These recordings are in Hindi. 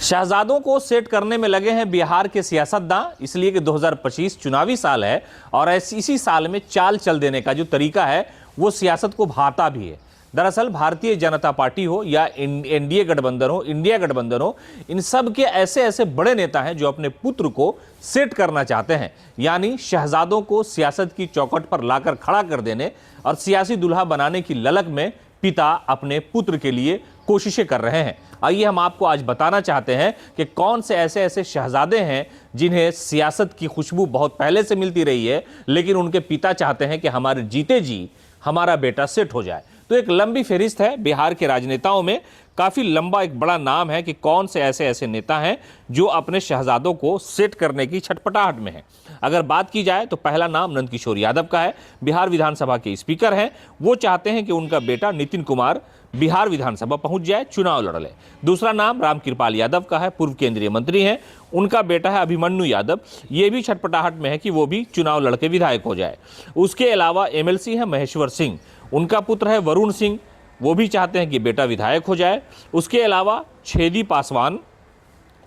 शहजादों को सेट करने में लगे हैं बिहार के सियासतदां, इसलिए कि 2025 चुनावी साल है और इसी साल में चाल चल देने का जो तरीका है वो सियासत को भाता भी है। दरअसल भारतीय जनता पार्टी हो या एनडीए गठबंधन हो, इंडिया गठबंधन हो, इन सब के ऐसे ऐसे बड़े नेता हैं जो अपने पुत्र को सेट करना चाहते हैं, यानी शहजादों को सियासत की चौखट पर लाकर खड़ा कर देने और सियासी दुल्हा बनाने की ललक में पिता अपने पुत्र के लिए कोशिशें कर रहे हैं। आइए हम आपको आज बताना चाहते हैं कि कौन से ऐसे ऐसे शहजादे हैं जिन्हें सियासत की खुशबू बहुत पहले से मिलती रही है, लेकिन उनके पिता चाहते हैं कि हमारे जीते जी हमारा बेटा सेट हो जाए। तो एक लंबी फहरिस्त है बिहार के राजनेताओं में, काफी लंबा एक बड़ा नाम है कि कौन से ऐसे ऐसे नेता हैं जो अपने शहजादों को सेट करने की छटपटाहट में हैं। अगर बात की जाए तो पहला नाम नंदकिशोर यादव का है, बिहार विधानसभा के स्पीकर हैं। वो चाहते हैं कि उनका बेटा नितिन कुमार बिहार विधानसभा पहुंच जाए, चुनाव लड़ ले। दूसरा नाम रामकृपाल यादव का है, पूर्व केंद्रीय मंत्री हैं। उनका बेटा है अभिमन्यु यादव, ये भी छटपटाहट में है कि वो भी चुनाव लड़के विधायक हो जाए। उसके अलावा एमएलसी है महेश्वर सिंह, उनका पुत्र है वरुण सिंह, वो भी चाहते हैं कि बेटा विधायक हो जाए। उसके अलावा छेदी पासवान,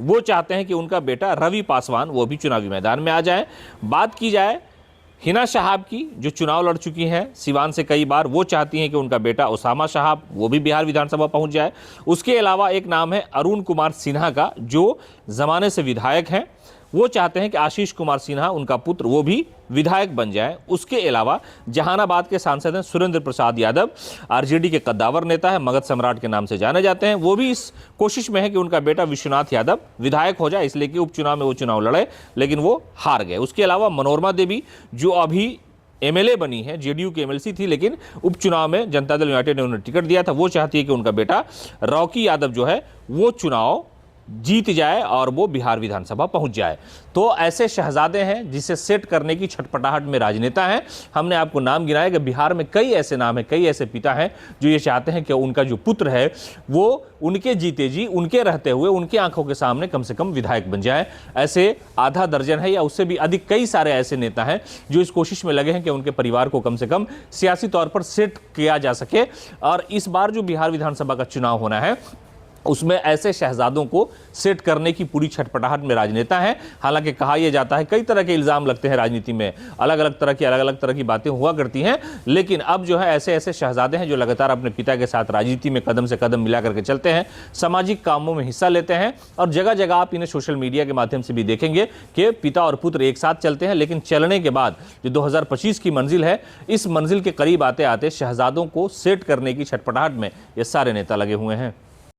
वो चाहते हैं कि उनका बेटा रवि पासवान वो भी चुनावी मैदान में आ जाए। बात की जाए हिना शहाब की, जो चुनाव लड़ चुकी हैं सिवान से कई बार, वो चाहती हैं कि उनका बेटा उसामा शहाब वो भी बिहार विधानसभा पहुंच जाए। उसके अलावा एक नाम है अरुण कुमार सिन्हा का, जो ज़माने से विधायक हैं। वो चाहते हैं कि आशीष कुमार सिन्हा उनका पुत्र वो भी विधायक बन जाए। उसके अलावा जहानाबाद के सांसद हैं सुरेंद्र प्रसाद यादव, आरजेडी के कद्दावर नेता है, मगध सम्राट के नाम से जाने जाते हैं। वो भी इस कोशिश में है कि उनका बेटा विश्वनाथ यादव विधायक हो जाए, इसलिए कि उपचुनाव में वो चुनाव लड़े, लेकिन वो हार गए। उसके अलावा मनोरमा देवी, जो अभी एमएलए बनी है, जेडीयू की एमएलसी थी, लेकिन उपचुनाव में जनता दल यूनाइटेड ने उन्हें टिकट दिया था। वो चाहती है कि उनका बेटा रॉकी यादव जो है वो चुनाव जीत जाए और वो बिहार विधानसभा पहुंच जाए। तो ऐसे शहजादे हैं जिसे सेट करने की छटपटाहट में राजनेता हैं। हमने आपको नाम गिनाया कि बिहार में कई ऐसे नाम हैं, कई ऐसे पिता हैं जो ये चाहते हैं कि उनका जो पुत्र है वो उनके जीते जी, उनके रहते हुए, उनके आंखों के सामने कम से कम विधायक बन जाए। ऐसे आधा दर्जन है या उससे भी अधिक कई सारे ऐसे नेता हैं जो इस कोशिश में लगे हैं कि उनके परिवार को कम से कम सियासी तौर पर सेट किया जा सके। और इस बार जो बिहार विधानसभा का चुनाव होना है उसमें ऐसे शहजादों को सेट करने की पूरी छटपटाहट में राजनेता हैं। हालांकि कहा यह जाता है, कई तरह के इल्जाम लगते हैं राजनीति में, अलग अलग तरह की बातें हुआ करती हैं, लेकिन अब जो है ऐसे ऐसे शहजादे हैं जो लगातार अपने पिता के साथ राजनीति में कदम से कदम मिला करके चलते हैं, सामाजिक कामों में हिस्सा लेते हैं। और जगह जगह आप इन्हें सोशल मीडिया के माध्यम से भी देखेंगे कि पिता और पुत्र एक साथ चलते हैं, लेकिन चलने के बाद जो 2025 की मंजिल है, इस मंजिल के करीब आते आते शहजादों को सेट करने की छटपटाहट में ये सारे नेता लगे हुए हैं।